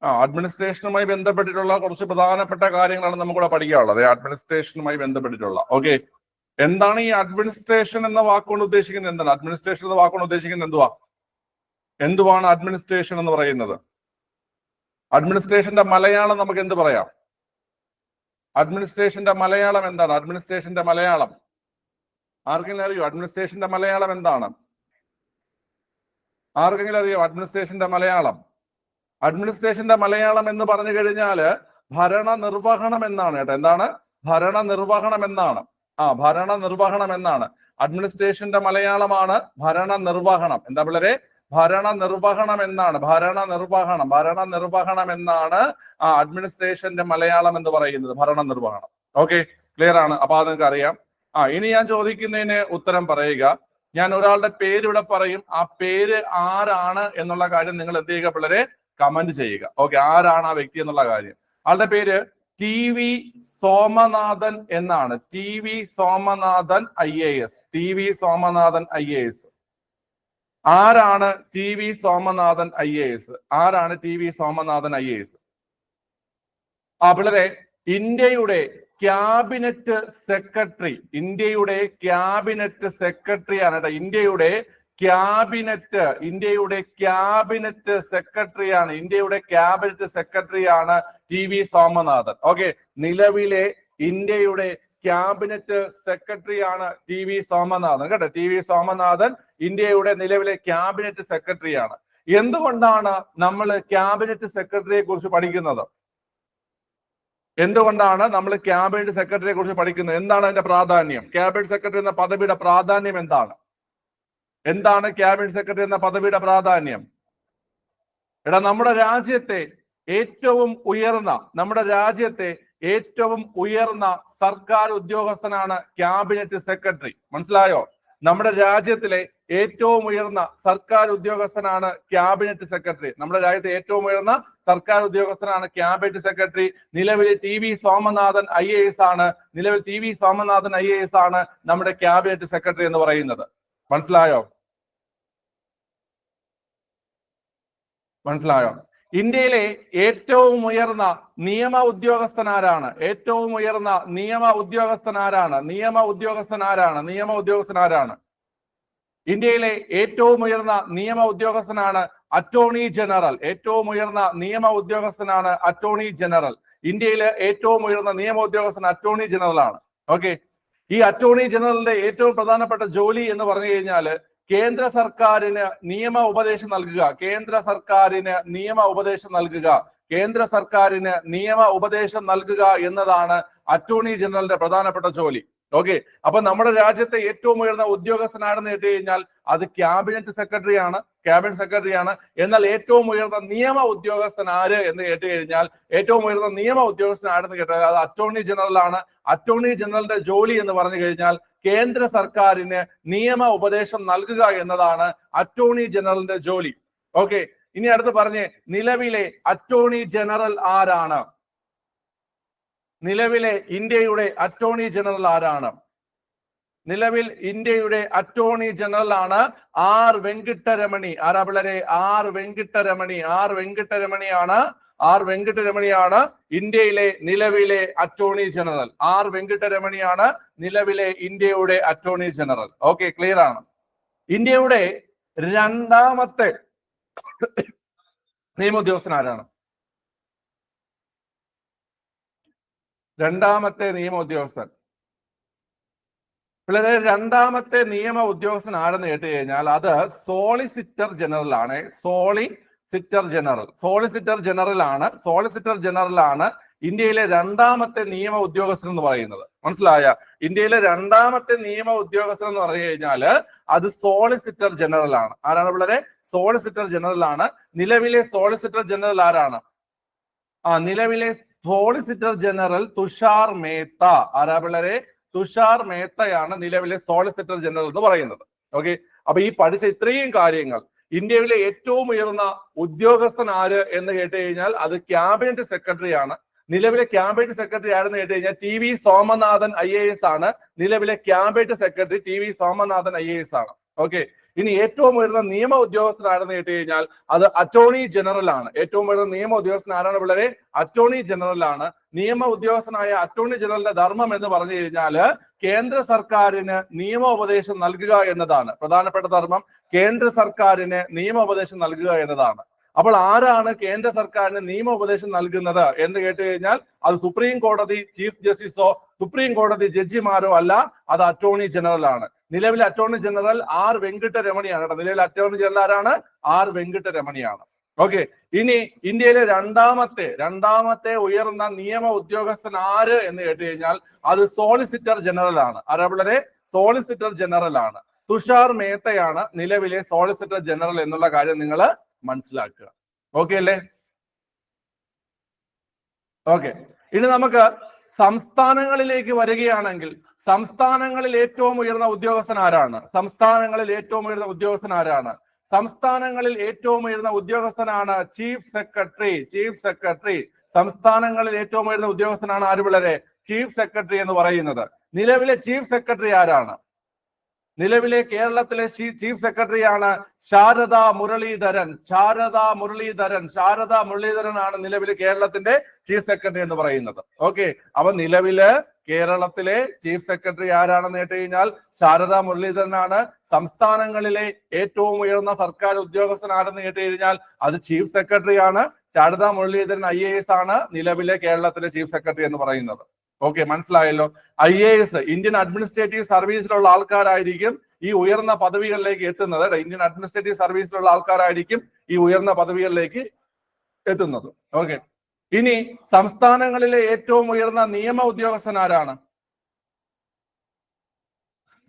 അഡ്മിനിസ്ട്രേഷനുമായി ബന്ധപ്പെട്ടിട്ടുള്ള കുറച്ച് പ്രധാനപ്പെട്ട കാര്യങ്ങളാണ് നമുക്കിവിടെ പഠിക്കാനുള്ളത്. അഡ്മിനിസ്ട്രേഷനുമായി ബന്ധപ്പെട്ടിട്ടുള്ള. ഓക്കെ, എന്താണ് ഈ അഡ്മിനിസ്ട്രേഷൻ എന്ന വാക്കുകൊണ്ട് ഉദ്ദേശിക്കുന്നത്? എന്താണ് അഡ്മിനിസ്ട്രേഷൻ എന്ന വാക്കുകൊണ്ട് ഉദ്ദേശിക്കുന്നത്? എന്തുവാണ് അഡ്മിനിസ്ട്രേഷൻ എന്ന് പറയുന്നത്? അഡ്മിനിസ്ട്രേഷന്റെ മലയാളം നമുക്ക് എന്ത് പറയാം? അഡ്മിനിസ്ട്രേഷന്റെ മലയാളം എന്താണ്? അഡ്മിനിസ്ട്രേഷന്റെ മലയാളം ആർക്കെങ്കിലും അറിയോ? അഡ്മിനിസ്ട്രേഷന്റെ മലയാളം എന്താണ്? ആർക്കെങ്കിലും അറിയോ അഡ്മിനിസ്ട്രേഷന്റെ മലയാളം? അഡ്മിനിസ്ട്രേഷന്റെ മലയാളം എന്ന് പറഞ്ഞു കഴിഞ്ഞാൽ ഭരണ നിർവഹണം എന്നാണ് കേട്ടോ. എന്താണ്? ഭരണ നിർവഹണം എന്നാണ്. ഭരണ നിർവഹണം എന്നാണ്. അഡ്മിനിസ്ട്രേഷന്റെ മലയാളമാണ് ഭരണ നിർവഹണം. എന്താ പിള്ളേരെ? ഭരണ നിർവഹണം എന്നാണ്. ഭരണ നിർവഹണം എന്നാണ് അഡ്മിനിസ്ട്രേഷന്റെ മലയാളം എന്ന് പറയുന്നത്. ഭരണ നിർവഹണം. ഓക്കെ, ക്ലിയർ ആണ്? അപ്പൊ അത് നിങ്ങൾക്ക് അറിയാം. ഇനി ഞാൻ ചോദിക്കുന്നതിന് ഉത്തരം പറയുക. ഞാൻ ഒരാളുടെ പേര് ഇവിടെ പറയും. ആ പേര് ആരാണ് എന്നുള്ള കാര്യം നിങ്ങൾ എന്ത് ചെയ്യുക പിള്ളേരെ? കമന്റ് ചെയ്യുക. ഓക്കെ, ആരാണ് ആ വ്യക്തി എന്നുള്ള കാര്യം. ആളുടെ പേര് TV സോമനാഥൻ എന്നാണ്. TV Somanathan IAS. TV Somanathan IAS. ആരാണ് TV സോമനാഥൻ IAS? ആരാണ് TV സോമനാഥൻ IAS? പിള്ളേരെ, ഇന്ത്യയുടെ ക്യാബിനറ്റ് സെക്രട്ടറി. ഇന്ത്യയുടെ ക്യാബിനറ്റ് സെക്രട്ടറി ആണ് കേട്ടോ. ഇന്ത്യയുടെ ക്യാബിനറ്റ് സെക്രട്ടറിയാണ്. ഇന്ത്യയുടെ ക്യാബിനറ്റ് സെക്രട്ടറിയാണ് TV സോമനാഥൻ. ഓക്കെ, നിലവിലെ ഇന്ത്യയുടെ ക്യാബിനറ്റ് സെക്രട്ടറിയാണ് TV സോമനാഥൻ കേട്ടോ. TV സോമനാഥൻ ഇന്ത്യയുടെ നിലവിലെ ക്യാബിനറ്റ് സെക്രട്ടറിയാണ്. എന്തുകൊണ്ടാണ് നമ്മൾ ക്യാബിനറ്റ് സെക്രട്ടറിയെ കുറിച്ച് പഠിക്കുന്നത്? എന്തുകൊണ്ടാണ് നമ്മൾ ക്യാബിനറ്റ് സെക്രട്ടറിയെ കുറിച്ച് പഠിക്കുന്നത്? എന്താണ് അതിന്റെ പ്രാധാന്യം? ക്യാബിനറ്റ് സെക്രട്ടറി എന്ന പദവിയുടെ പ്രാധാന്യം എന്താണ്? എന്താണ് ക്യാബിനറ്റ് സെക്രട്ടറി എന്ന പദവിയുടെ പ്രാധാന്യം? നമ്മുടെ രാജ്യത്തെ ഏറ്റവും ഉയർന്ന സർക്കാർ ഉദ്യോഗസ്ഥനാണ് ക്യാബിനറ്റ് സെക്രട്ടറി. മനസ്സിലായോ? നമ്മുടെ രാജ്യത്തിലെ ഏറ്റവും ഉയർന്ന സർക്കാർ ഉദ്യോഗസ്ഥനാണ് ക്യാബിനറ്റ് സെക്രട്ടറി. നമ്മുടെ രാജ്യത്തെ ഏറ്റവും ഉയർന്ന സർക്കാർ ഉദ്യോഗസ്ഥനാണ് ക്യാബിനറ്റ് സെക്രട്ടറി. നിലവിൽ TV സോമനാഥൻ IAS ആണ്. നമ്മുടെ ക്യാബിനറ്റ് സെക്രട്ടറി എന്ന് പറയുന്നത്. മനസ്സിലായോ? ഇന്ത്യയിലെ ഏറ്റവും ഉയർന്ന നിയമ ഉദ്യോഗസ്ഥനാരാണ്? ഇന്ത്യയിലെ ഏറ്റവും ഉയർന്ന നിയമ ഉദ്യോഗസ്ഥനാണ് അറ്റോർണി ജനറൽ. ഇന്ത്യയിലെ ഏറ്റവും ഉയർന്ന നിയമ ഉദ്യോഗസ്ഥൻ അറ്റോർണി ജനറൽ ആണ്. ഓക്കെ, ഈ അറ്റോർണി ജനറലിന്റെ ഏറ്റവും പ്രധാനപ്പെട്ട ജോലി എന്ന് പറഞ്ഞു കഴിഞ്ഞാൽ കേന്ദ്ര സർക്കാരിന് നിയമ ഉപദേശം നൽകുക എന്നതാണ് അറ്റോർണി ജനറലിന്റെ പ്രധാനപ്പെട്ട ജോലി. ഓക്കെ, അപ്പൊ നമ്മുടെ രാജ്യത്തെ ഏറ്റവും ഉയർന്ന ഉദ്യോഗസ്ഥനാണെന്ന് കേട്ട് കഴിഞ്ഞാൽ അത് ക്യാബിനറ്റ് സെക്രട്ടറിയാണ്. എന്നാൽ ഏറ്റവും ഉയർന്ന നിയമ ഉദ്യോഗസ്ഥൻ ആര് എന്ന് കേട്ട് കഴിഞ്ഞാൽ അത് അറ്റോർണി ജനറൽ ആണ്. അറ്റോർണി ജനറലിന്റെ ജോലി എന്ന് പറഞ്ഞു കഴിഞ്ഞാൽ കേന്ദ്ര സർക്കാരിന് നിയമ ഉപദേശം നൽകുക എന്നതാണ് അറ്റോർണി ജനറലിന്റെ ജോലി. ഓക്കെ, ഇനി അടുത്ത് പറഞ്ഞേ, നിലവിലെ അറ്റോർണി ജനറൽ ആരാണ്? നിലവിലെ ഇന്ത്യയുടെ അറ്റോർണി ജനറൽ ആരാണ്? നിലവിൽ ഇന്ത്യയുടെ അറ്റോർണി ജനറൽ ആണ് R വെങ്കിട്ടരമണി. ആരാ പിള്ളേരെ? R വെങ്കിട്ടരമണിയാണ് ഇന്ത്യയിലെ നിലവിലെ അറ്റോർണി ജനറൽ. നിലവിലെ ഇന്ത്യയുടെ അറ്റോർണി ജനറൽ. ഓക്കെ, ക്ലിയർ ആണ്? ഇന്ത്യയുടെ രണ്ടാമത്തെ നിയമോദ്യോഗസ്ഥൻ ആരാണ്? രണ്ടാമത്തെ നിയമ ഉദ്യോഗസ്ഥൻ ആരെന്ന് കേട്ട് കഴിഞ്ഞാൽ അത് സോളിസിറ്റർ ജനറൽ ആണ്. സോളിസിറ്റർ ജനറൽ ആണ് ഇന്ത്യയിലെ രണ്ടാമത്തെ നിയമ ഉദ്യോഗസ്ഥൻ എന്ന് പറയുന്നത്. മനസ്സിലായ? ഇന്ത്യയിലെ രണ്ടാമത്തെ നിയമ ഉദ്യോഗസ്ഥൻ എന്ന് പറഞ്ഞു കഴിഞ്ഞാൽ അത് സോളിസിറ്റർ ജനറൽ ആണ്. ആരാണ് പിള്ളേരെ? സോളിസിറ്റർ ജനറൽ ആണ്. നിലവിലെ സോളിസിറ്റർ ജനറൽ ആരാണ്? നിലവിലെ സോളിസിറ്റർ ജനറൽ തുഷാർ മേത്ത. ആരാ പിള്ളേരെ? തുഷാർ മേത്തയാണ് നിലവിലെ സോളിസിറ്റർ ജനറൽ എന്ന് പറയുന്നത്. ഓക്കെ, അപ്പൊ ഈ പഠിച്ച ഇത്രയും കാര്യങ്ങൾ, ഇന്ത്യയിലെ ഏറ്റവും ഉയർന്ന ഉദ്യോഗസ്ഥൻ ആര് എന്ന് കേട്ട് കഴിഞ്ഞാൽ അത് ക്യാബിനറ്റ് സെക്രട്ടറി ആണ്. നിലവിലെ ക്യാബിനറ്റ് സെക്രട്ടറി ആരെന്ന് കേട്ട് കഴിഞ്ഞാൽ TV സോമനാഥൻ IAS ആണ്. നിലവിലെ cabinet secretary TV Somanathan IAS ആണ്. ഓക്കെ, ഇനി ഏറ്റവും ഉയർന്ന നിയമ ഉദ്യോഗസ്ഥനാണെന്ന് കേട്ട് കഴിഞ്ഞാൽ അത് അറ്റോർണി ജനറൽ ആണ്. ഏറ്റവും ഉയർന്ന നിയമ ഉദ്യോഗസ്ഥൻ ആരാണ് പിള്ളേരെ? അറ്റോർണി ജനറൽ ആണ്. നിയമ ഉദ്യോഗസ്ഥനായ അറ്റോർണി ജനറലിന്റെ ധർമ്മം എന്ന് പറഞ്ഞു കഴിഞ്ഞാല് കേന്ദ്ര സർക്കാരിന് നിയമോപദേശം നൽകുക എന്നതാണ്. പ്രധാനപ്പെട്ട ധർമ്മം കേന്ദ്ര സർക്കാരിന് നിയമോപദേശം നൽകുക എന്നതാണ്. അപ്പോൾ ആരാണ് കേന്ദ്ര സർക്കാരിന് നിയമോപദേശം നൽകുന്നത് എന്ന് കേട്ട് കഴിഞ്ഞാൽ അത് സുപ്രീം കോടതി ചീഫ് ജസ്റ്റിസോ സുപ്രീം കോടതി ജഡ്ജിമാരോ അല്ല, അത് അറ്റോർണി ജനറൽ ആണ്. നിലവിലെ അറ്റോർണി ജനറൽ ആർ വെങ്കിട്ടരമണിയാണ് കേട്ടോ. നിലവിലെ അറ്റോർണി ജനറൽ ആരാണ്? ആർ വെങ്കിട്ടരമണിയാണ്. ഓക്കെ, ഇനി ഇന്ത്യയിലെ രണ്ടാമത്തെ ഉയർന്ന നിയമ ഉദ്യോഗസ്ഥൻ ആര് എന്ന് കേട്ട് കഴിഞ്ഞാൽ അത് സോളിസിറ്റർ ജനറൽ ആണ്. ആരാ പിള്ളേരെ? സോളിസിറ്റർ ജനറൽ ആണ്. തുഷാർ മേത്തയാണ് നിലവിലെ സോളിസിറ്റർ ജനറൽ എന്നുള്ള കാര്യം നിങ്ങൾ മനസ്സിലാക്കുക. ഓക്കെ അല്ലേ? ഓക്കെ, ഇനി നമുക്ക് സംസ്ഥാനങ്ങളിലേക്ക് വരികയാണെങ്കിൽ സംസ്ഥാനങ്ങളിൽ ഏറ്റവും ഉയർന്ന ഉദ്യോഗസ്ഥൻ ആരാണ്? സംസ്ഥാനങ്ങളിൽ ഏറ്റവും ഉയർന്ന ഉദ്യോഗസ്ഥൻ ആരാണ്? സംസ്ഥാനങ്ങളിൽ ഏറ്റവും ഉയർന്ന ഉദ്യോഗസ്ഥനാണ് ചീഫ് സെക്രട്ടറി. ചീഫ് സെക്രട്ടറി സംസ്ഥാനങ്ങളിൽ ഏറ്റവും ഉയർന്ന ഉദ്യോഗസ്ഥനാണ് ആര് പിള്ളേരെ? ചീഫ് സെക്രട്ടറി എന്ന് പറയുന്നത്. നിലവിലെ ചീഫ് സെക്രട്ടറി ആരാണ്? നിലവിലെ കേരളത്തിലെ ചീഫ് സെക്രട്ടറിയാണ് ശാരദ മുരളീധരൻ. ശാരദ മുരളീധരൻ ആണ് നിലവിലെ കേരളത്തിന്റെ ചീഫ് സെക്രട്ടറി എന്ന് പറയുന്നത്. ഓക്കെ, അപ്പൊ നിലവില് കേരളത്തിലെ ചീഫ് സെക്രട്ടറി ആരാണെന്ന് കേട്ട് കഴിഞ്ഞാൽ ശാരദ മുരളീധരനാണ്. സംസ്ഥാനങ്ങളിലെ ഏറ്റവും ഉയർന്ന സർക്കാർ ഉദ്യോഗസ്ഥൻ ആരെന്ന് കേട്ട് കഴിഞ്ഞാൽ അത് ചീഫ് സെക്രട്ടറി ആണ്. ശാരദ മുരളീധരൻ IAS ആണ് നിലവിലെ കേരളത്തിലെ ചീഫ് സെക്രട്ടറി എന്ന് പറയുന്നത്. ഓക്കെ, മനസ്സിലായല്ലോ. IAS ഇന്ത്യൻ അഡ്മിനിസ്ട്രേറ്റീവ് സർവീസിലുള്ള ആൾക്കാരായിരിക്കും ഈ ഉയർന്ന പദവികളിലേക്ക് എത്തുന്നത്. ഇന്ത്യൻ അഡ്മിനിസ്ട്രേറ്റീവ് സർവീസിലുള്ള ആൾക്കാരായിരിക്കും ഈ ഉയർന്ന പദവികളിലേക്ക് എത്തുന്നത്. ഓക്കെ, ഇനി സംസ്ഥാനങ്ങളിലെ ഏറ്റവും ഉയർന്ന നിയമ ഉദ്യോഗസ്ഥൻ ആരാണ്?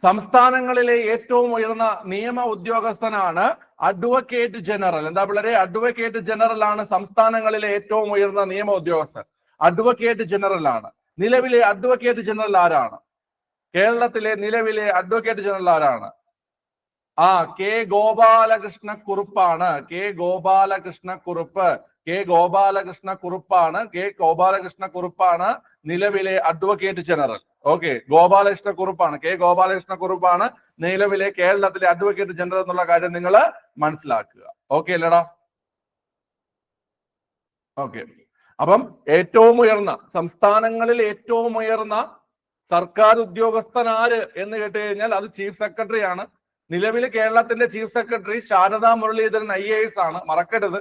സംസ്ഥാനങ്ങളിലെ ഏറ്റവും ഉയർന്ന നിയമ ഉദ്യോഗസ്ഥനാണ് അഡ്വക്കേറ്റ് ജനറൽ. എന്താ പിള്ളേരെ? അഡ്വക്കേറ്റ് ജനറൽ ആണ് സംസ്ഥാനങ്ങളിലെ ഏറ്റവും ഉയർന്ന നിയമ ഉദ്യോഗസ്ഥൻ. അഡ്വക്കേറ്റ് ജനറൽ ആണ്. നിലവിലെ അഡ്വക്കേറ്റ് ജനറൽ ആരാണ്? കേരളത്തിലെ നിലവിലെ അഡ്വക്കേറ്റ് ജനറൽ ആരാണ്? കെ ഗോപാലകൃഷ്ണ കുറുപ്പാണ്. കെ ഗോപാലകൃഷ്ണ കുറുപ്പാണ് നിലവിലെ advocate general. Okay, K Gopalakrishna കുറുപ്പാണ് നിലവിലെ കേരളത്തിലെ അഡ്വക്കേറ്റ് ജനറൽ എന്നുള്ള കാര്യം നിങ്ങൾ മനസ്സിലാക്കുക. ഓക്കെ അല്ലേടാ? ഓക്കെ, അപ്പം ഏറ്റവും ഉയർന്ന സംസ്ഥാനങ്ങളിൽ ഏറ്റവും ഉയർന്ന സർക്കാർ ഉദ്യോഗസ്ഥൻ ആര് എന്ന് കേട്ട് കഴിഞ്ഞാൽ അത് ചീഫ് സെക്രട്ടറി ആണ്. നിലവിൽ കേരളത്തിന്റെ chief secretary Sharada Muraleedharan IAS ആണ്, മറക്കരുത്.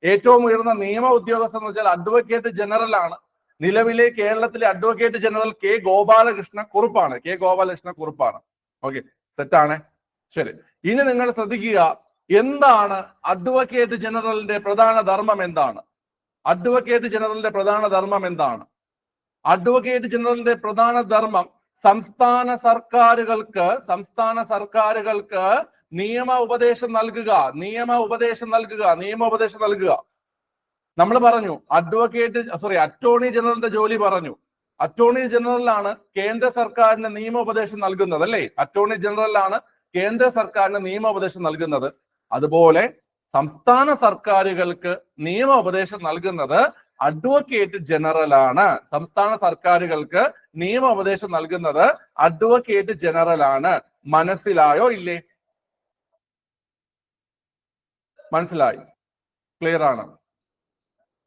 ഏറ്റവും ഉയർന്ന നിയമ ഉദ്യോഗസ്ഥൻ എന്ന് വെച്ചാൽ അഡ്വക്കേറ്റ് ജനറൽ ആണ്. നിലവിലെ കേരളത്തിലെ അഡ്വക്കേറ്റ് ജനറൽ കെ ഗോപാലകൃഷ്ണ കുറുപ്പാണ്. ഓക്കെ, സെറ്റാണ്. ശരി, ഇനി നിങ്ങൾ ശ്രദ്ധിക്കുക, എന്താണ് അഡ്വക്കേറ്റ് ജനറലിന്റെ പ്രധാന ധർമ്മം? എന്താണ് അഡ്വക്കേറ്റ് ജനറലിന്റെ പ്രധാന ധർമ്മം? എന്താണ് അഡ്വക്കേറ്റ് ജനറലിന്റെ പ്രധാന ധർമ്മം? സംസ്ഥാന സർക്കാരുകൾക്ക് നിയമ ഉപദേശം നൽകുക. നമ്മൾ പറഞ്ഞു അറ്റോർണി ജനറലിന്റെ ജോലി പറഞ്ഞു. അറ്റോർണി ജനറലാണ് കേന്ദ്ര സർക്കാരിന് നിയമോപദേശം നൽകുന്നത് അല്ലേ? അറ്റോർണി ജനറലാണ് കേന്ദ്ര സർക്കാരിന് നിയമോപദേശം നൽകുന്നത്. അതുപോലെ സംസ്ഥാന സർക്കാരുകൾക്ക് നിയമോപദേശം നൽകുന്നത് അഡ്വക്കേറ്റ് ജനറൽ ആണ്. സംസ്ഥാന സർക്കാരുകൾക്ക് നിയമോപദേശം നൽകുന്നത് അഡ്വക്കേറ്റ് ജനറൽ ആണ്. മനസ്സിലായോ ഇല്ലേ? മനസ്സിലായി? ക്ലിയർ ആണ്?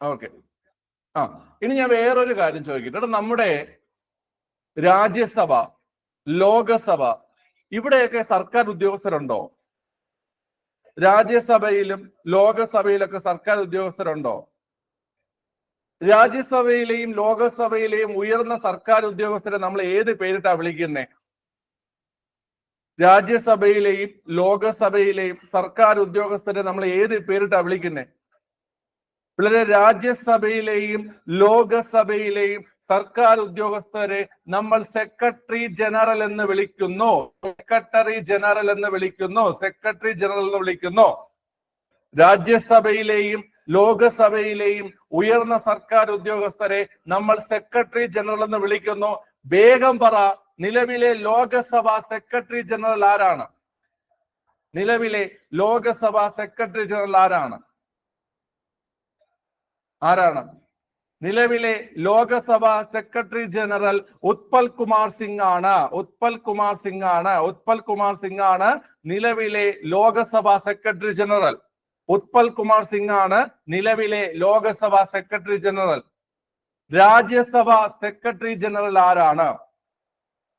ഓക്കെ. ഇനി ഞാൻ വേറൊരു കാര്യം ചോദിക്കട്ടെ. നമ്മുടെ രാജ്യസഭ, ലോകസഭ ഇവിടെയൊക്കെ സർക്കാർ ഉദ്യോഗസ്ഥരുണ്ടോ? രാജ്യസഭയിലും ലോകസഭയിലൊക്കെ സർക്കാർ ഉദ്യോഗസ്ഥരുണ്ടോ? രാജ്യസഭയിലെയും ലോകസഭയിലെയും ഉയർന്ന സർക്കാർ ഉദ്യോഗസ്ഥരെ നമ്മൾ ഏത് പേരിട്ടാ വിളിക്കുന്നേ? രാജ്യസഭയിലെയും ലോകസഭയിലെയും സർക്കാർ ഉദ്യോഗസ്ഥരെ നമ്മൾ ഏത് പേരിട്ടാ വിളിക്കുന്നേ? പിള്ളേരെ, രാജ്യസഭയിലെയും ലോകസഭയിലെയും സർക്കാർ ഉദ്യോഗസ്ഥരെ നമ്മൾ സെക്രട്ടറി ജനറൽ എന്ന് വിളിക്കുന്നു. രാജ്യസഭയിലെയും ലോകസഭയിലെയും ഉയർന്ന സർക്കാർ ഉദ്യോഗസ്ഥരെ നമ്മൾ സെക്രട്ടറി ജനറൽ എന്ന് വിളിക്കുന്നു. വേഗം പറ, നിലവിലെ ലോകസഭ സെക്രട്ടറി ജനറൽ ആരാണ്? നിലവിലെ ലോകസഭ സെക്രട്ടറി ജനറൽ ആരാണ്? നിലവിലെ ലോകസഭ സെക്രട്ടറി ജനറൽ ഉത്പൽ കുമാർ സിംഗ് ആണ്. ഉത്പൽ കുമാർ സിംഗ് ആണ്. ഉത്പൽ കുമാർ സിംഗ് ആണ് നിലവിലെ ലോകസഭ സെക്രട്ടറി ജനറൽ. ഉത്പൽ കുമാർ സിംഗ് ആണ് നിലവിലെ Lok Sabha secretary general. Rajya Sabha secretary general ആരാണ്?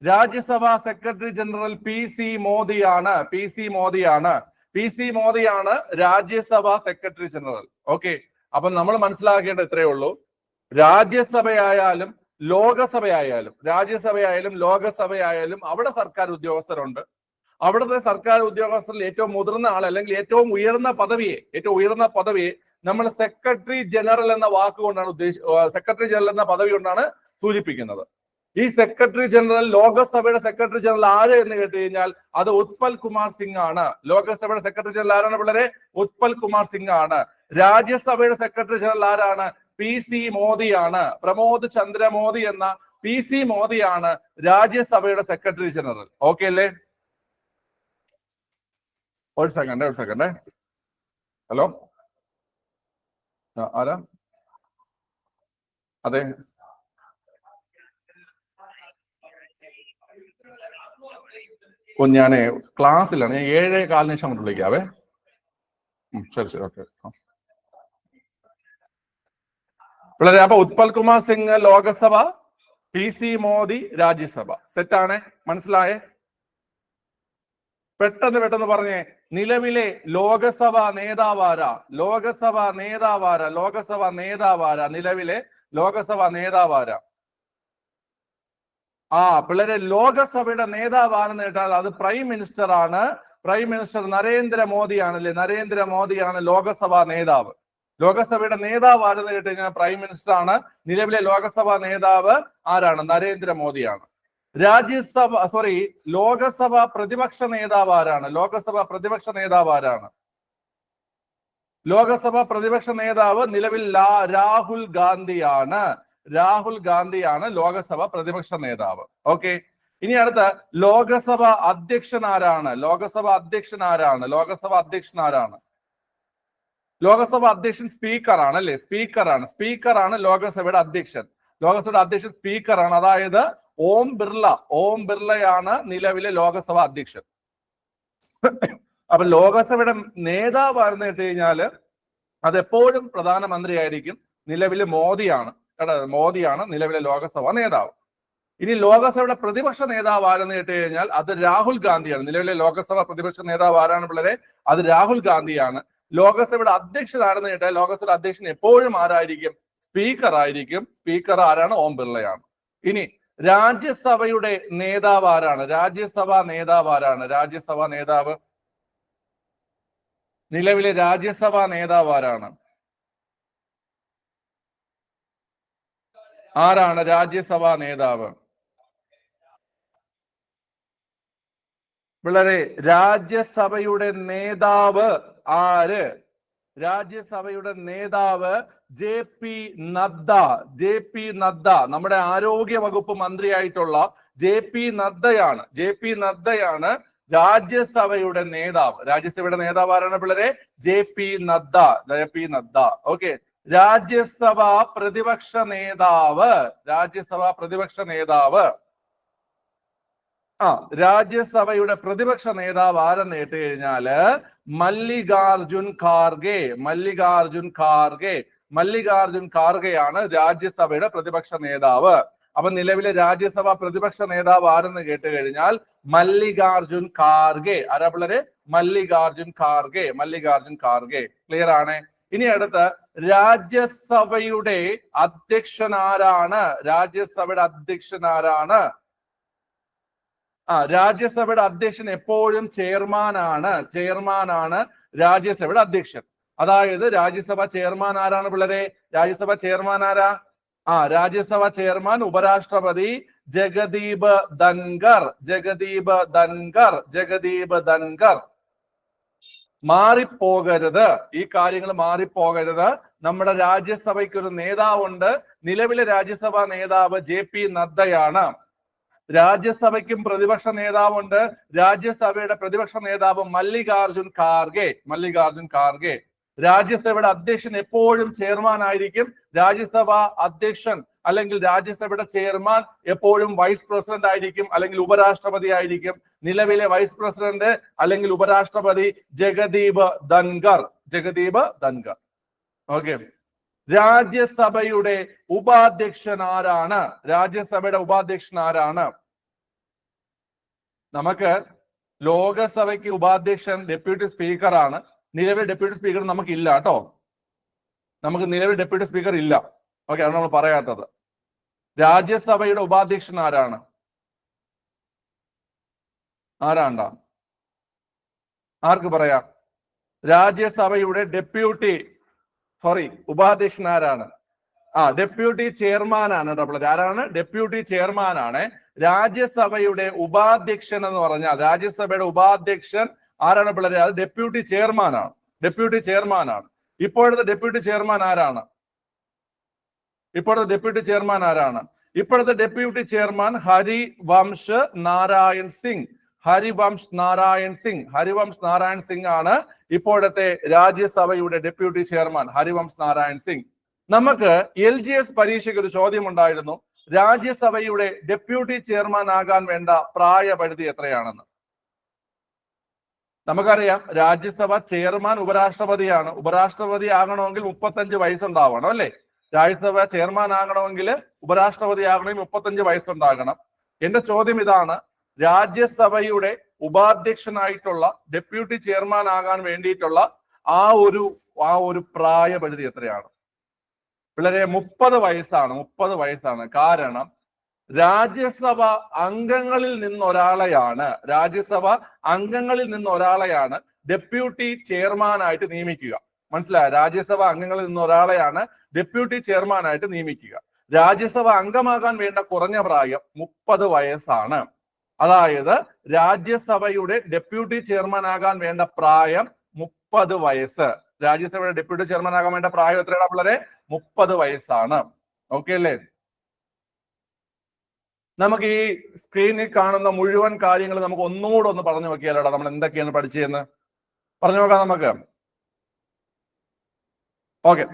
Rajya Sabha secretary general P C മോദിയാണ്. പി സി മോദിയാണ്. പി സി മോദിയാണ് രാജ്യസഭ സെക്രട്ടറി ജനറൽ. ഓക്കെ, അപ്പൊ നമ്മൾ മനസ്സിലാക്കേണ്ടത് ഇത്രയേ ഉള്ളൂ. രാജ്യസഭയായാലും ലോകസഭയായാലും അവിടെ സർക്കാർ ഉദ്യോഗസ്ഥരുണ്ട്. അവിടുത്തെ സർക്കാർ ഉദ്യോഗസ്ഥരിൽ ഏറ്റവും മുതിർന്ന ആൾ അല്ലെങ്കിൽ ഏറ്റവും ഉയർന്ന പദവിയെ നമ്മൾ സെക്രട്ടറി ജനറൽ എന്ന വാക്കുകൊണ്ടാണ് സെക്രട്ടറി ജനറൽ എന്ന പദവി കൊണ്ടാണ് സൂചിപ്പിക്കുന്നത്. ഈ സെക്രട്ടറി ജനറൽ, ലോകസഭയുടെ സെക്രട്ടറി ജനറൽ ആര് എന്ന് കേട്ട് കഴിഞ്ഞാൽ അത് ഉത്പൽ കുമാർ സിംഗ് ആണ്. ലോകസഭയുടെ സെക്രട്ടറി ജനറൽ ആരാണ് പിള്ളേരെ? ഉത്പൽ കുമാർ സിംഗ് ആണ്. രാജ്യസഭയുടെ സെക്രട്ടറി ജനറൽ ആരാണ്? പി സി മോദിയാണ്. പ്രമോദ് ചന്ദ്ര മോദി എന്ന പി സി മോദിയാണ് രാജ്യസഭയുടെ സെക്രട്ടറി ജനറൽ. ഓക്കെ അല്ലേ? ഒരു സെക്കൻഡ്. ഹലോ, ആരാ? അതെ, ഞാനേ ക്ലാസ്സിലാണ്. ഞാൻ 7:15 അങ്ങോട്ട് വിളിക്കാവേ. ശരി, ഓക്കെ. പിള്ളേരെ, അപ്പൊ ഉത്പൽ കുമാർ സിംഗ് ലോകസഭ, പി സി മോദി രാജ്യസഭ. സെറ്റാണേ? മനസ്സിലായേ? പെട്ടെന്ന് പറഞ്ഞേ. നിലവിലെ ലോകസഭ നേതാവാരാ? നിലവിലെ ലോകസഭ നേതാവാരാ? പിള്ളേരെ, ലോകസഭയുടെ നേതാവാണെന്ന് കേട്ടാൽ അത് പ്രൈം മിനിസ്റ്റർ ആണ്. പ്രൈം മിനിസ്റ്റർ നരേന്ദ്രമോദിയാണല്ലേ? നരേന്ദ്രമോദിയാണ് ലോകസഭാ നേതാവ്. ലോകസഭയുടെ നേതാവ് ആരെന്ന് കേട്ട് കഴിഞ്ഞാൽ പ്രൈം മിനിസ്റ്റർ ആണ്. നിലവിലെ ലോകസഭാ നേതാവ് ആരാണ്? നരേന്ദ്രമോദിയാണ്. ലോകസഭ പ്രതിപക്ഷ നേതാവ് ആരാണ്? ലോകസഭ പ്രതിപക്ഷ നേതാവ് നിലവിൽ രാഹുൽ ഗാന്ധിയാണ്. രാഹുൽ ഗാന്ധിയാണ് ലോകസഭ പ്രതിപക്ഷ നേതാവ്. ഓക്കെ, ഇനി അടുത്ത ലോകസഭ അധ്യക്ഷൻ ആരാണ്? ലോകസഭ അധ്യക്ഷൻ സ്പീക്കറാണ് അല്ലെ? സ്പീക്കറാണ് ലോകസഭയുടെ അധ്യക്ഷൻ. സ്പീക്കറാണ്. അതായത് ഓം ബിർളയാണ് നിലവിലെ ലോകസഭ അധ്യക്ഷൻ. അപ്പൊ ലോകസഭയുടെ നേതാവ് ആരെന്ന് കേട്ട് കഴിഞ്ഞാല് അതെപ്പോഴും പ്രധാനമന്ത്രിയായിരിക്കും. നിലവിലെ മോദിയാണ് നിലവിലെ ലോകസഭാ നേതാവ്. ഇനി ലോകസഭയുടെ പ്രതിപക്ഷ നേതാവ് ആരെന്ന് കേട്ട് കഴിഞ്ഞാൽ അത് രാഹുൽ ഗാന്ധിയാണ്. നിലവിലെ ലോകസഭ പ്രതിപക്ഷ നേതാവ് ആരാണ് പിള്ളേരെ? അത് രാഹുൽ ഗാന്ധിയാണ്. ലോകസഭയുടെ അധ്യക്ഷൻ ആരെന്ന് കേട്ടാൽ ലോകസഭയുടെ അധ്യക്ഷൻ എപ്പോഴും ആരായിരിക്കും? സ്പീക്കർ ആയിരിക്കും. സ്പീക്കർ ആരാണ്? ഓം ബിർളയാണ്. ഇനി രാജ്യസഭയുടെ നേതാവ് ആരാണ്? രാജ്യസഭാ നേതാവ് നിലവിലെ രാജ്യസഭാ നേതാവ് ആരാണ്? രാജ്യസഭാ നേതാവ്? പിള്ളേരെ, രാജ്യസഭയുടെ നേതാവ് ആര്? രാജ്യസഭയുടെ നേതാവ് ജെ പി നദ്ദ. നമ്മുടെ ആരോഗ്യ വകുപ്പ് മന്ത്രിയായിട്ടുള്ള ജെ പി നദ്ദയാണ് രാജ്യസഭയുടെ നേതാവ്. രാജ്യസഭയുടെ നേതാവ് ആരാണ് പിള്ളേരെ? J P Nadda. Okay, Rajya Sabha പ്രതിപക്ഷ നേതാവ് രാജ്യസഭയുടെ പ്രതിപക്ഷ നേതാവ് ആരെന്ന് കേട്ട് കഴിഞ്ഞാല് മല്ലികാർജുൻ ഖാർഗെയാണ് രാജ്യസഭയുടെ പ്രതിപക്ഷ നേതാവ്. അപ്പൊ നിലവിലെ രാജ്യസഭ പ്രതിപക്ഷ നേതാവ് ആരെന്ന് കേട്ട് കഴിഞ്ഞാൽ മല്ലികാർജുൻ ഖാർഗെ. ആരാ പിള്ളേരെ? മല്ലികാർജുൻ ഖാർഗെ. ക്ലിയർ ആണ്? ഇനി അടുത്ത് രാജ്യസഭയുടെ അധ്യക്ഷൻ ആരാണ്? രാജ്യസഭയുടെ അധ്യക്ഷൻ എപ്പോഴും ചെയർമാനാണ് രാജ്യസഭയുടെ അധ്യക്ഷൻ. അതായത് രാജ്യസഭ ചെയർമാൻ ആരാണ് പിള്ളേരെ? രാജ്യസഭ ചെയർമാൻ ആരാ? രാജ്യസഭ ചെയർമാൻ ഉപരാഷ്ട്രപതി ജഗദീപ് ധൻഖർ. മാറിപ്പോകരുത്, ഈ കാര്യങ്ങൾ മാറിപ്പോകരുത്. നമ്മുടെ രാജ്യസഭയ്ക്ക് ഒരു നേതാവുണ്ട്. നിലവിലെ രാജ്യസഭാ നേതാവ് ജെ പി നദ്ദയാണ്. രാജ്യസഭയ്ക്കും പ്രതിപക്ഷ നേതാവുണ്ട്. രാജ്യസഭയുടെ പ്രതിപക്ഷ നേതാവ് മല്ലികാർജുൻ ഖാർഗെ. രാജ്യസഭയുടെ അധ്യക്ഷൻ എപ്പോഴും ചെയർമാൻ ആയിരിക്കും. രാജ്യസഭ അധ്യക്ഷൻ അല്ലെങ്കിൽ രാജ്യസഭയുടെ ചെയർമാൻ എപ്പോഴും വൈസ് പ്രസിഡന്റ് ആയിരിക്കും അല്ലെങ്കിൽ ഉപരാഷ്ട്രപതി ആയിരിക്കും. നിലവിലെ വൈസ് പ്രസിഡന്റ് അല്ലെങ്കിൽ ഉപരാഷ്ട്രപതി ജഗദീപ് ധൻഖർ. ഓക്കെ. രാജ്യസഭയുടെ ഉപാധ്യക്ഷൻ ആരാണ്? രാജ്യസഭയുടെ ഉപാധ്യക്ഷൻ ആരാണ്? നമുക്ക് ലോകസഭയ്ക്ക് ഉപാധ്യക്ഷൻ ഡെപ്യൂട്ടി സ്പീക്കറാണ്. നിലവിൽ ഡെപ്യൂട്ടി സ്പീക്കർ നമുക്ക് ഇല്ല കേട്ടോ. നമുക്ക് നിലവിൽ ഡെപ്യൂട്ടി സ്പീക്കർ ഇല്ല. ഓക്കെ, അതാണ് നമ്മൾ പറയാത്തത്. രാജ്യസഭയുടെ ഉപാധ്യക്ഷൻ ആരാണ്? ആരാണ്ടാ? ആർക്ക് പറയാം? രാജ്യസഭയുടെ ഉപാധ്യക്ഷൻ ആരാണ്? ഡെപ്യൂട്ടി ചെയർമാൻ ആണ് കേട്ടോ. ആരാണ്? ഡെപ്യൂട്ടി ചെയർമാൻ ആണ്. രാജ്യസഭയുടെ ഉപാധ്യക്ഷൻ എന്ന് പറഞ്ഞാൽ രാജ്യസഭയുടെ ഉപാധ്യക്ഷൻ ആരാണ് പിള്ളേരെ? അത് ഡെപ്യൂട്ടി ചെയർമാൻ ആണ്. ഇപ്പോഴത്തെ ഡെപ്യൂട്ടി ചെയർമാൻ ആരാണ്? ഇപ്പോഴത്തെ ഡെപ്യൂട്ടി ചെയർമാൻ ഹരിവംശ് നാരായൺ സിംഗ് ആണ് ഇപ്പോഴത്തെ രാജ്യസഭയുടെ ഡെപ്യൂട്ടി ചെയർമാൻ. ഹരിവംശ് നാരായൺ സിംഗ്. നമുക്ക് LGS പരീക്ഷയ്ക്ക് ഒരു ചോദ്യം ഉണ്ടായിരുന്നു, രാജ്യസഭയുടെ ഡെപ്യൂട്ടി ചെയർമാൻ ആകാൻ വേണ്ട പ്രായപരിധി എത്രയാണെന്ന്. നമുക്കറിയാം, രാജ്യസഭ ചെയർമാൻ ഉപരാഷ്ട്രപതിയാണ്. ഉപരാഷ്ട്രപതി ആകണമെങ്കിൽ 35 വയസ്സുണ്ടാവണം അല്ലെ? രാജ്യസഭ ചെയർമാൻ ആകണമെങ്കിൽ ഉപരാഷ്ട്രപതി ആകണമെങ്കിൽ 35 വയസ്സുണ്ടാകണം. എന്റെ ചോദ്യം ഇതാണ്, രാജ്യസഭയുടെ ഉപാധ്യക്ഷനായിട്ടുള്ള ഡെപ്യൂട്ടി ചെയർമാൻ ആകാൻ വേണ്ടിയിട്ടുള്ള ആ ഒരു പ്രായപരിധി എത്രയാണ്? പിള്ളേരെ 30 വയസ്സാണ്. കാരണം രാജ്യസഭ അംഗങ്ങളിൽ നിന്നൊരാളെയാണ് ഡെപ്യൂട്ടി ചെയർമാനായിട്ട് നിയമിക്കുക. മനസ്സിലായ? രാജ്യസഭ അംഗങ്ങളിൽ നിന്നൊരാളെയാണ് ഡെപ്യൂട്ടി ചെയർമാനായിട്ട് നിയമിക്കുക. രാജ്യസഭ അംഗമാകാൻ വേണ്ട കുറഞ്ഞ പ്രായം 30 വയസ്സാണ്. അതായത് രാജ്യസഭയുടെ ഡെപ്യൂട്ടി ചെയർമാൻ ആകാൻ വേണ്ട പ്രായം 30 വയസ്സ്. രാജ്യസഭയുടെ ഡെപ്യൂട്ടി ചെയർമാൻ ആകാൻ വേണ്ട പ്രായം എത്രയാണ് പിള്ളേരെ? 30 വയസ്സാണ്. ഓക്കെ അല്ലേ? നമുക്ക് ഈ സ്ക്രീനിൽ കാണുന്ന മുഴുവൻ കാര്യങ്ങൾ നമുക്ക് ഒന്നുകൂടെ ഒന്ന് പറഞ്ഞു നോക്കിയാലോടാ. നമ്മൾ എന്തൊക്കെയാണ് പഠിച്ചതെന്ന് പറഞ്ഞു നോക്കാം നമുക്ക്. ഓക്കെ,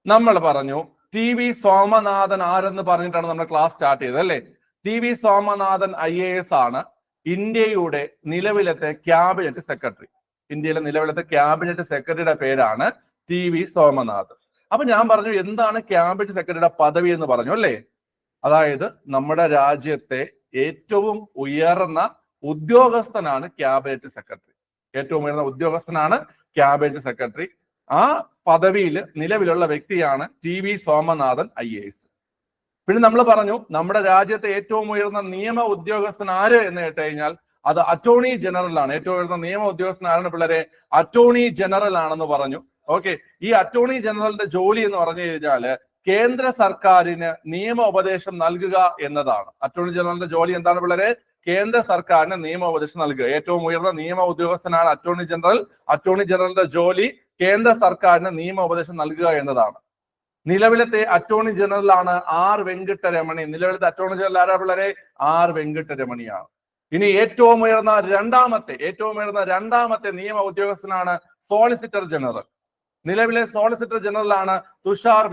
നമ്മൾ പറഞ്ഞു TV സോമനാഥൻ ആരെന്ന് പറഞ്ഞിട്ടാണ് നമ്മൾ ക്ലാസ് സ്റ്റാർട്ട് ചെയ്തത് അല്ലേ? TV സോമനാഥൻ IAS ആണ് ഇന്ത്യയുടെ നിലവിലത്തെ ക്യാബിനറ്റ് സെക്രട്ടറി. ഇന്ത്യയിലെ നിലവിലത്തെ ക്യാബിനറ്റ് സെക്രട്ടറിയുടെ പേരാണ് TV സോമനാഥൻ. അപ്പൊ ഞാൻ പറഞ്ഞു, എന്താണ് ക്യാബിനറ്റ് സെക്രട്ടറിയുടെ പദവി എന്ന് പറഞ്ഞു അല്ലേ? അതായത് നമ്മുടെ രാജ്യത്തെ ഏറ്റവും ഉയർന്ന ഉദ്യോഗസ്ഥനാണ് ക്യാബിനറ്റ് സെക്രട്ടറി. ആ പദവിയിൽ നിലവിലുള്ള വ്യക്തിയാണ് TV സോമനാഥൻ IAS. പിന്നെ നമ്മൾ പറഞ്ഞു, നമ്മുടെ രാജ്യത്തെ ഏറ്റവും ഉയർന്ന നിയമ ഉദ്യോഗസ്ഥൻ ആര് എന്ന് കേട്ട് കഴിഞ്ഞാൽ അത് അറ്റോർണി ജനറൽ ആണ്. ഏറ്റവും ഉയർന്ന നിയമ ഉദ്യോഗസ്ഥൻ ആരാണ് പിള്ളേരെ? അറ്റോർണി ജനറൽ ആണെന്ന് പറഞ്ഞു. ഓക്കെ, ഈ അറ്റോർണി ജനറലിന്റെ ജോലി എന്ന് പറഞ്ഞു കഴിഞ്ഞാല് കേന്ദ്ര സർക്കാരിന് നിയമ ഉപദേശം നൽകുക എന്നതാണ്. അറ്റോർണി ജനറലിന്റെ ജോലി എന്താണ് പിള്ളേരെ? കേന്ദ്ര സർക്കാരിന് നിയമ ഉപദേശം നൽകുക. ഏറ്റവും ഉയർന്ന നിയമ ഉദ്യോഗസ്ഥനാണ് അറ്റോർണി ജനറൽ. അറ്റോർണി ജനറലിന്റെ ജോലി കേന്ദ്ര സർക്കാരിന് നിയമ ഉപദേശം നൽകുക എന്നതാണ്. നിലവിലത്തെ അറ്റോർണി ജനറൽ ആണ് R വെങ്കിട്ടരമണി. നിലവിലത്തെ അറ്റോർണി ജനറൽ ആരാ പിള്ളേരെ? R വെങ്കിട്ടരമണിയാണ്. ഇനി ഏറ്റവും ഉയർന്ന രണ്ടാമത്തെ നിയമ ഉദ്യോഗസ്ഥനാണ് സോളിസിറ്റർ ജനറൽ. നിലവിലെ സോളിസിറ്റർ ജനറൽ ആണ് തുഷാർ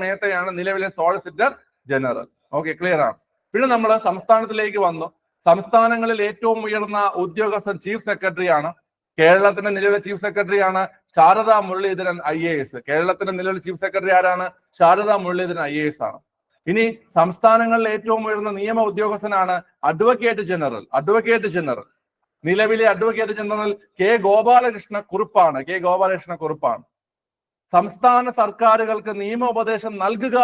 മേത്തയാണ് നിലവിലെ സോളിസിറ്റർ ജനറൽ. ഓക്കെ, ക്ലിയർ ആണ്. പിന്നെ നമ്മൾ സംസ്ഥാനത്തിലേക്ക് വന്നു. സംസ്ഥാനങ്ങളിൽ ഏറ്റവും ഉയർന്ന ഉദ്യോഗസ്ഥൻ ചീഫ് സെക്രട്ടറി ആണ്. കേരളത്തിന്റെ നിലവിലെ ചീഫ് സെക്രട്ടറി ആണ് ശാരദാ മുരളീധരൻ IAS. കേരളത്തിന്റെ നിലവിലെ ചീഫ് സെക്രട്ടറി ആരാണ്? ശാരദാ മുരളീധരൻ IAS ആണ്. ഇനി സംസ്ഥാനങ്ങളിലെ ഏറ്റവും ഉയർന്ന നിയമ ഉദ്യോഗസ്ഥനാണ് അഡ്വക്കേറ്റ് ജനറൽ. നിലവിലെ അഡ്വക്കേറ്റ് ജനറൽ കെ ഗോപാലകൃഷ്ണ കുറുപ്പാണ്. സംസ്ഥാന സർക്കാരുകൾക്ക് നിയമോപദേശം നൽകുക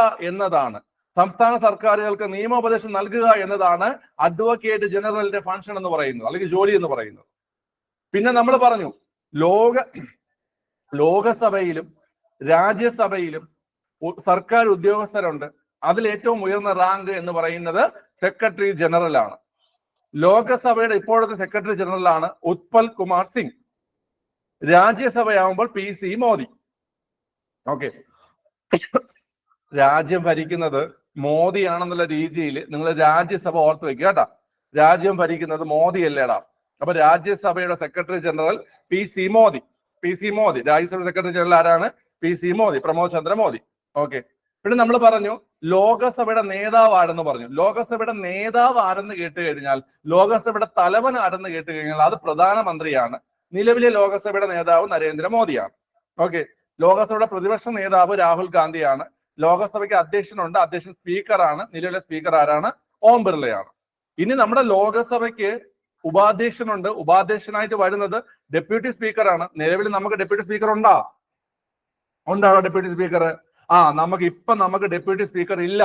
എന്നതാണ് അഡ്വക്കേറ്റ് ജനറലിന്റെ ഫംഗ്ഷൻ എന്ന് പറയുന്നത്, അല്ലെങ്കിൽ ജോലി എന്ന് പറയുന്നത്. പിന്നെ നമ്മൾ പറഞ്ഞു, ലോകസഭയിലും രാജ്യസഭയിലും സർക്കാർ ഉദ്യോഗസ്ഥരുണ്ട്. അതിൽ ഏറ്റവും ഉയർന്ന റാങ്ക് എന്ന് പറയുന്നത് സെക്രട്ടറി ജനറൽ ആണ്. ലോകസഭയുടെ ഇപ്പോഴത്തെ സെക്രട്ടറി ജനറൽ ആണ് ഉത്പൽ കുമാർ സിംഗ്. രാജ്യസഭയാവുമ്പോൾ PC മോദി. ഓക്കെ, രാജ്യം ഭരിക്കുന്നത് മോദിയാണെന്നുള്ള രീതിയിൽ നിങ്ങൾ രാജ്യസഭ ഓർത്ത് വെക്കുക കേട്ടാ. രാജ്യം ഭരിക്കുന്നത് മോദി അല്ലേടാ. അപ്പൊ രാജ്യസഭയുടെ secretary general PC Modi. P C Modi. Rajya Sabha secretary general ആരാണ്? P C Modi, Pramod Chandra Modi. Okay. പിന്നെ നമ്മൾ പറഞ്ഞു ലോകസഭയുടെ നേതാവ് ആരെന്ന് പറഞ്ഞു. ലോകസഭയുടെ നേതാവ് ആരെന്ന് കേട്ട് കഴിഞ്ഞാൽ, ലോകസഭയുടെ തലവൻ ആരെന്ന് കേട്ട് കഴിഞ്ഞാൽ അത് പ്രധാനമന്ത്രിയാണ്. നിലവിലെ ലോകസഭയുടെ നേതാവ് നരേന്ദ്രമോദിയാണ്. ഓക്കെ. ലോകസഭയുടെ പ്രതിപക്ഷ നേതാവ് രാഹുൽ ഗാന്ധിയാണ്. ലോകസഭയ്ക്ക് അധ്യക്ഷനുണ്ട്, അധ്യക്ഷൻ സ്പീക്കറാണ്. നിലവിലെ സ്പീക്കർ ആരാണ്? ഓം ബിർളയാണ്. ഇനി നമ്മുടെ ലോകസഭയ്ക്ക് ഉപാധ്യക്ഷനുണ്ട്. ഉപാധ്യക്ഷനായിട്ട് വരുന്നത് ഡെപ്യൂട്ടി സ്പീക്കറാണ്. നിലവിൽ നമുക്ക് ഡെപ്യൂട്ടി സ്പീക്കർ ഉണ്ടാണോ ഡെപ്യൂട്ടി സ്പീക്കർ? നമുക്ക് ഡെപ്യൂട്ടി സ്പീക്കർ ഇല്ല.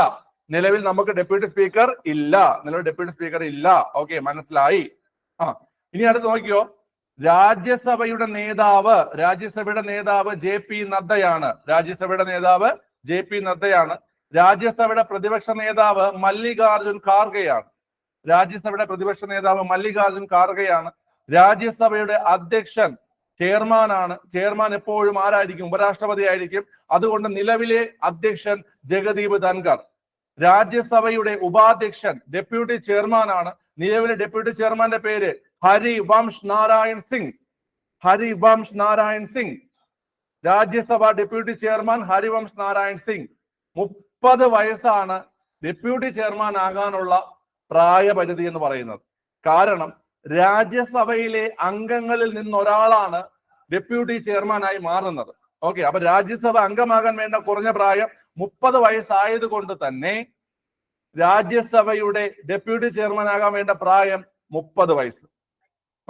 നിലവിൽ നമുക്ക് ഡെപ്യൂട്ടി സ്പീക്കർ ഇല്ല. നിലവിൽ ഡെപ്യൂട്ടി സ്പീക്കർ ഇല്ല. ഓക്കെ, മനസ്സിലായി. ഇനി അടുത്ത് നോക്കിയോ, രാജ്യസഭയുടെ നേതാവ് ജെ പി നദ്ദയാണ്. രാജ്യസഭയുടെ നേതാവ് ജെ പി നദ്ദയാണ്. രാജ്യസഭയുടെ പ്രതിപക്ഷ നേതാവ് മല്ലികാർജുൻ ഖാർഗെയാണ്. രാജ്യസഭയുടെ പ്രതിപക്ഷ നേതാവ് മല്ലികാർജുൻ ഖാർഗെയാണ്. രാജ്യസഭയുടെ അധ്യക്ഷൻ ചെയർമാനാണ്. ചെയർമാൻ എപ്പോഴും ആരായിരിക്കും? ഉപരാഷ്ട്രപതി ആയിരിക്കും. അതുകൊണ്ട് നിലവിലെ അധ്യക്ഷൻ ജഗദീപ് ധൻഖർ. രാജ്യസഭയുടെ ഉപാധ്യക്ഷൻ ഡെപ്യൂട്ടി ചെയർമാനാണ്. നിലവിലെ ഡെപ്യൂട്ടി ചെയർമാന്റെ പേര് ഹരിവംശ് നാരായൺ സിംഗ്. ഹരിവംശ് നാരായൺ സിംഗ്. Rajya Sabha deputy chairman Harivansh Narayan Singh. 30 വയസ്സാണ് ഡെപ്യൂട്ടി ചെയർമാൻ ആകാനുള്ള പ്രായപരിധി എന്ന് പറയുന്നത്. കാരണം രാജ്യസഭയിലെ അംഗങ്ങളിൽ നിന്നൊരാളാണ് ഡെപ്യൂട്ടി ചെയർമാനായി മാറുന്നത്. ഓക്കെ. അപ്പൊ രാജ്യസഭ അംഗമാകാൻ വേണ്ട കുറഞ്ഞ പ്രായം 30 വയസ്സായത് കൊണ്ട് തന്നെ രാജ്യസഭയുടെ ഡെപ്യൂട്ടി ചെയർമാൻ ആകാൻ വേണ്ട പ്രായം 30 വയസ്സ്.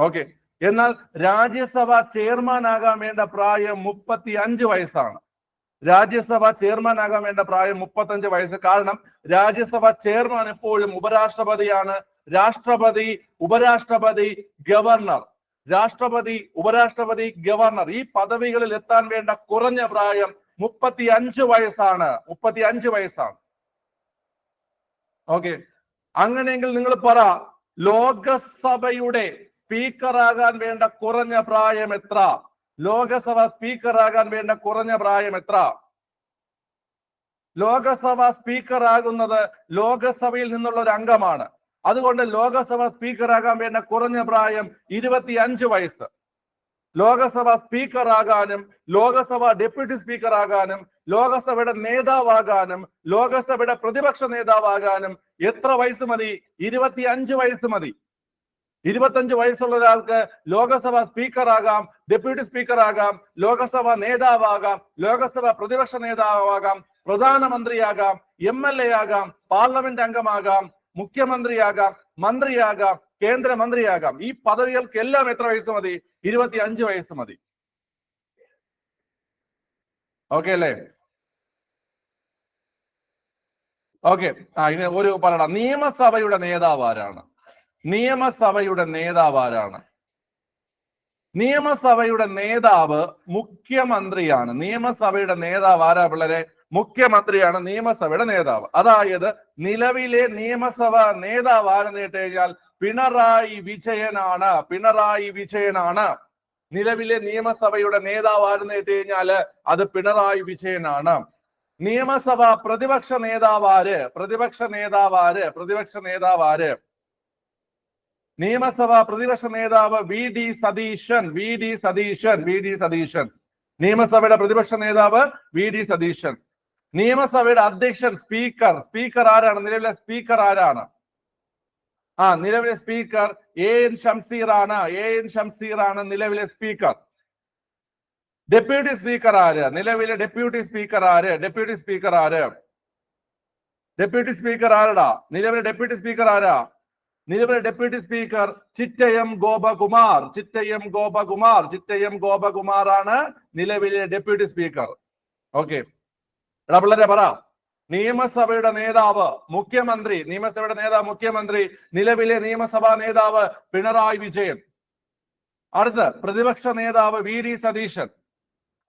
ഓക്കെ. എന്നാൽ രാജ്യസഭ ചെയർമാൻ ആകാൻ വേണ്ട പ്രായം 35 വയസ്സാണ്. രാജ്യസഭ ചെയർമാൻ ആകാൻ വേണ്ട പ്രായം 35 വയസ്സ്. കാരണം രാജ്യസഭ ചെയർമാൻ എപ്പോഴും ഉപരാഷ്ട്രപതിയാണ്. രാഷ്ട്രപതി, ഉപരാഷ്ട്രപതി, ഗവർണർ. രാഷ്ട്രപതി, ഉപരാഷ്ട്രപതി, ഗവർണർ ഈ പദവികളിൽ എത്താൻ വേണ്ട കുറഞ്ഞ പ്രായം 35 വയസ്സാണ്. 35 വയസ്സാണ്. ഓക്കെ. അങ്ങനെയെങ്കിൽ നിങ്ങൾ പറ, ലോകസഭയുടെ സ്പീക്കറാകാൻ വേണ്ട കുറഞ്ഞ പ്രായം എത്ര? ലോകസഭ സ്പീക്കറാകാൻ വേണ്ട കുറഞ്ഞ പ്രായം എത്ര? ലോകസഭ സ്പീക്കർ ആകുന്നത് ലോകസഭയിൽ നിന്നുള്ള ഒരു അംഗമാണ്. അതുകൊണ്ട് ലോകസഭ സ്പീക്കറാകാൻ വേണ്ട കുറഞ്ഞ പ്രായം 25 വയസ്സ്. ലോകസഭ സ്പീക്കർ ആകാനും ലോകസഭ ഡെപ്യൂട്ടി സ്പീക്കർ ആകാനും ലോകസഭയുടെ നേതാവാകാനും ലോകസഭയുടെ പ്രതിപക്ഷ നേതാവാകാനും എത്ര വയസ്സ് മതി? 25 വയസ്സ് മതി. 25 വയസ്സുള്ള ഒരാൾക്ക് ലോകസഭ സ്പീക്കർ ആകാം, ഡെപ്യൂട്ടി സ്പീക്കർ ആകാം, ലോകസഭ നേതാവാകാം, ലോകസഭ പ്രതിപക്ഷ നേതാവാകാം, പ്രധാനമന്ത്രിയാകാം, MLA ആകാം, പാർലമെന്റ് അംഗമാകാം, മുഖ്യമന്ത്രിയാകാം, മന്ത്രിയാകാം, കേന്ദ്രമന്ത്രിയാകാം. ഈ പദവികൾക്കെല്ലാം എത്ര വയസ്സ് മതി? 25 വയസ്സ് മതി. ഓക്കെ അല്ലേ? ഓക്കെ. ഇനി ഒരു പറയണം, നിയമസഭയുടെ നേതാവ് ആരാണ്? നിയമസഭയുടെ നേതാവ് ആരാണ്? നിയമസഭയുടെ നേതാവ് മുഖ്യമന്ത്രിയാണ്. നിയമസഭയുടെ നേതാവ് ആരാ പിള്ളേരെ? മുഖ്യമന്ത്രിയാണ് നിയമസഭയുടെ നേതാവ്. അതായത് നിലവിലെ നിയമസഭ നേതാവ് ആരെന്ന് കേട്ട് കഴിഞ്ഞാൽ പിണറായി വിജയനാണ്. പിണറായി വിജയനാണ് നിലവിലെ നിയമസഭയുടെ നേതാവ് ആരെന്ന് കേട്ട് കഴിഞ്ഞാല് അത് പിണറായി വിജയനാണ്. നിയമസഭ പ്രതിപക്ഷ നേതാവാര്? പ്രതിപക്ഷ നേതാവാര്? പ്രതിപക്ഷ നേതാവാര്? നിയമസഭ പ്രതിപക്ഷ നേതാവ് V D Satheesan. V D Satheesan. V D Satheesan. നിയമസഭയുടെ പ്രതിപക്ഷ നേതാവ് വി ഡി സതീശൻ. നിയമസഭയുടെ അധ്യക്ഷൻ സ്പീക്കർ. സ്പീക്കർ ആരാണ്? നിലവിലെ സ്പീക്കർ ആരാണ്? നിലവിലെ സ്പീക്കർ എൻ ഷംസീർ ആണ്. എൻ ഷംസീർ ആണ് നിലവിലെ സ്പീക്കർ. ഡെപ്യൂട്ടി സ്പീക്കർ ആര്? നിലവിലെ ഡെപ്യൂട്ടി സ്പീക്കർ ആര്? ഡെപ്യൂട്ടി സ്പീക്കർ ആര്? ഡെപ്യൂട്ടി സ്പീക്കർ ആരടാ? നിലവിലെ ഡെപ്യൂട്ടി സ്പീക്കർ ആരാ? നിലവിലെ ഡെപ്യൂട്ടി സ്പീക്കർ ചിറ്റയം ഗോപകുമാർ. ചിറ്റയം ഗോപകുമാർ. ചിറ്റയം ഗോപകുമാർ ആണ് നിലവിലെ ഡെപ്യൂട്ടി സ്പീക്കർ. ഓക്കെ. എടാ പിള്ളേരെ പറ, നിയമസഭയുടെ നേതാവ് മുഖ്യമന്ത്രി. നിയമസഭയുടെ നേതാവ് മുഖ്യമന്ത്രി. നിലവിലെ നിയമസഭാ നേതാവ് പിണറായി വിജയൻ. അടുത്ത് പ്രതിപക്ഷ നേതാവ് V D Satheesan.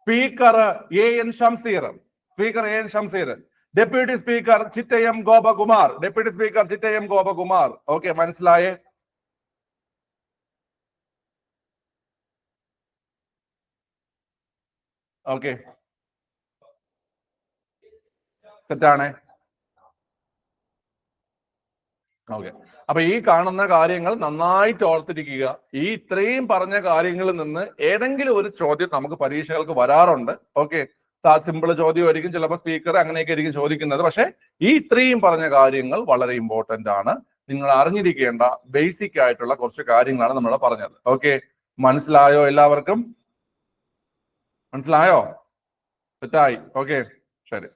Speaker N Shamseer. Speaker N Shamseer. Deputy speaker Chittayam Gopakumar. Deputy speaker Chittayam Gopakumar. Okay, മനസ്സിലായേ? ഓക്കെ, സെറ്റാണേ. ഓക്കെ. അപ്പൊ ഈ കാണുന്ന കാര്യങ്ങൾ നന്നായിട്ട് ഓർത്തിരിക്കുക. ഈ ഇത്രയും പറഞ്ഞ കാര്യങ്ങളിൽ നിന്ന് ഏതെങ്കിലും ഒരു ചോദ്യം നമുക്ക് പരീക്ഷകൾക്ക് വരാറുണ്ട്. ഓക്കെ, സിമ്പിൾ ചോദ്യമായിരിക്കും, ചിലപ്പോൾ സ്പീക്കർ അങ്ങനെയൊക്കെ ആയിരിക്കും ചോദിക്കുന്നത്. പക്ഷെ ഈ ഇത്രയും പറഞ്ഞ കാര്യങ്ങൾ വളരെ ഇമ്പോർട്ടന്റ് ആണ്. നിങ്ങൾ അറിഞ്ഞിരിക്കേണ്ട ബേസിക് ആയിട്ടുള്ള കുറച്ച് കാര്യങ്ങളാണ് നമ്മൾ പറഞ്ഞത്. ഓക്കെ, മനസ്സിലായോ? എല്ലാവർക്കും മനസ്സിലായോ? തെറ്റായി? ഓക്കെ, ശരി.